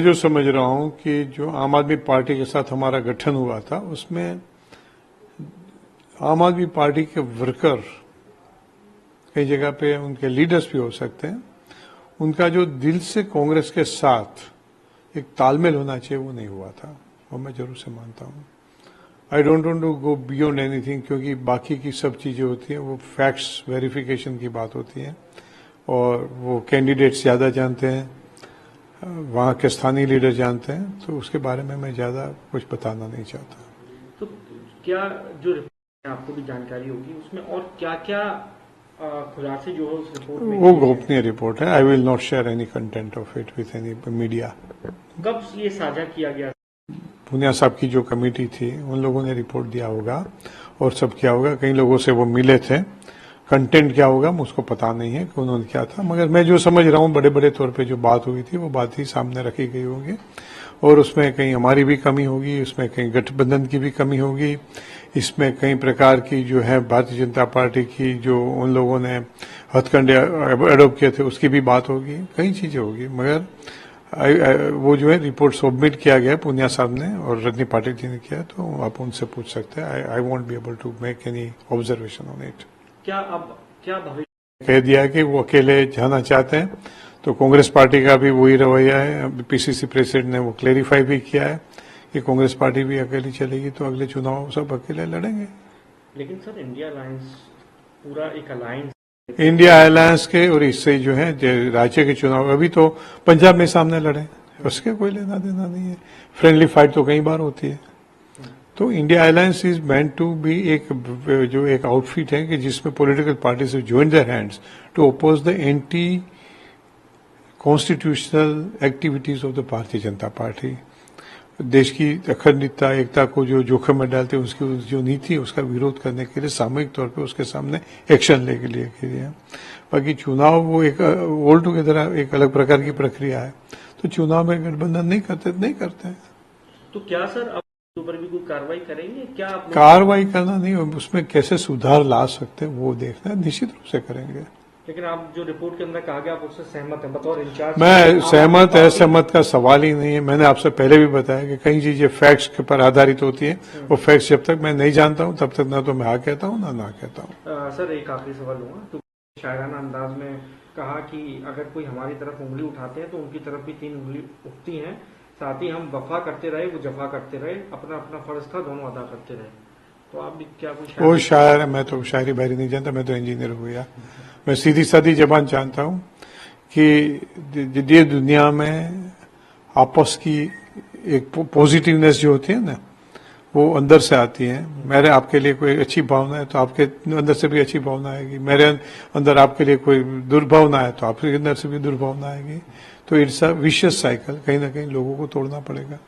जो समझ रहा हूं कि जो आम आदमी पार्टी के साथ हमारा गठन हुआ था उसमें आम आदमी पार्टी के वर्कर कई जगह पे उनके लीडर्स भी हो सकते हैं, उनका जो दिल से कांग्रेस के साथ एक तालमेल होना चाहिए वो नहीं हुआ था, और मैं जरूर से मानता हूं। I don't want to go beyond anything, क्योंकि बाकी की सब चीजें होती हैं वो फैक्ट्स वेरिफिकेशन की बात होती है और वो कैंडिडेट्स ज्यादा जानते हैं, वहां के स्थानीय लीडर जानते हैं, तो उसके बारे में मैं ज्यादा कुछ बताना नहीं चाहता। तो क्या जो रिपोर्ट आपको भी जानकारी होगी उसमें और क्या क्या खुलासे जो है उस रिपोर्ट में वो गोपनीय रिपोर्ट है। I will not share any content of it with any media. कब ये साझा किया गया? पुनिया साहब की जो कमेटी थी उन लोगों ने रिपोर्ट दिया होगा और सब किया होगा, कई लोगों से वो मिले थे। कंटेंट क्या होगा मुझको पता नहीं है कि उन्होंने क्या था, मगर मैं जो समझ रहा हूँ बड़े बड़े तौर पे जो बात हुई थी वो बात ही सामने रखी गई होगी और उसमें कहीं हमारी भी कमी होगी, उसमें कहीं गठबंधन की भी कमी होगी, इसमें कई प्रकार की जो है भारतीय जनता पार्टी की जो उन लोगों ने हथकंडे एडोप्ट किए थे उसकी भी बात होगी, कई चीजें होगी। मगर वो जो है रिपोर्ट सबमिट किया गया पुनिया साहब ने और रजनी पाटिल जी ने किया, तो आप उनसे पूछ सकते हैं। I won't be able to make any observation on it. क्या अब क्या भविष्य कह दिया कि वो अकेले जाना चाहते हैं, तो कांग्रेस पार्टी का भी वही रवैया है। पीसीसी प्रेसिडेंट ने वो क्लेरिफाई भी किया है कि कांग्रेस पार्टी भी अकेली चलेगी, तो अगले चुनाव सब अकेले लड़ेंगे। लेकिन सर इंडिया अलायंस पूरा एक अलायंस, इंडिया अलायंस के और इससे जो है राज्य के चुनाव अभी तो पंजाब में सामने लड़े, उसके कोई लेना देना नहीं है। फ्रेंडली फाइट तो कई बार होती है। तो India alliance is meant to be एक जो एक आउटफिट है कि जिसमें political parties join their hands to oppose the anti constitutional activities of the Bharatiya Janata party. देश की अखंडता एकता को जो जोखिम में डालते हैं उसकी जो नीति है उसका विरोध करने के लिए सामूहिक तौर पे उसके सामने एक्शन लेने के लिए। बाकी चुनाव वो एक ऑल टुगेदर एक अलग प्रकार की प्रक्रिया है, तो चुनाव में गठबंधन नहीं करते हैं। तो क्या सर अब ऊपर भी कोई कार्रवाई करेंगे? क्या आप कार्रवाई करना नहीं, उसमें कैसे सुधार ला सकते हैं वो देखना है, निश्चित रूप से करेंगे। लेकिन आप जो रिपोर्ट के अंदर कहा गया आप उससे सहमत हैं बतौर इंचार्ज? मैं सहमत है, सहमत का सवाल ही नहीं है। मैंने आपसे पहले भी बताया कि कई चीजें फैक्ट्स के पर आधारित होती है, वो फैक्ट्स जब तक मैं नहीं जानता हूं तब तक ना तो मैं हाँ कहता हूं ना कहता हूं। सर एक आखिरी सवाल लूंगा, तो शायराना अंदाज में कहा कि अगर कोई हमारी तरफ उंगली उठाते हैं तो उनकी तरफ भी 3 उंगली उठती हैं, साथ ही हम वफा करते रहे वो जफा करते रहे, अपना अपना फर्ज था दोनों अदा करते रहे। तो आप भी क्या कुछ वो शायर है, मैं तो शायरी बारी नहीं जानता, मैं तो इंजीनियर हो गया। मैं सीधी सादी जबान जानता हूं कि ये दुनिया में आपस की एक पॉजिटिवनेस जो होती है ना वो अंदर से आती है। मेरे आपके लिए कोई अच्छी भावना है तो आपके अंदर से भी अच्छी भावना आएगी, मेरे अंदर आपके लिए कोई दुर्भावना है तो आपके अंदर से भी दुर्भावना आएगी। तो इट्स अ विशियस साइकिल, कहीं ना कहीं लोगों को तोड़ना पड़ेगा।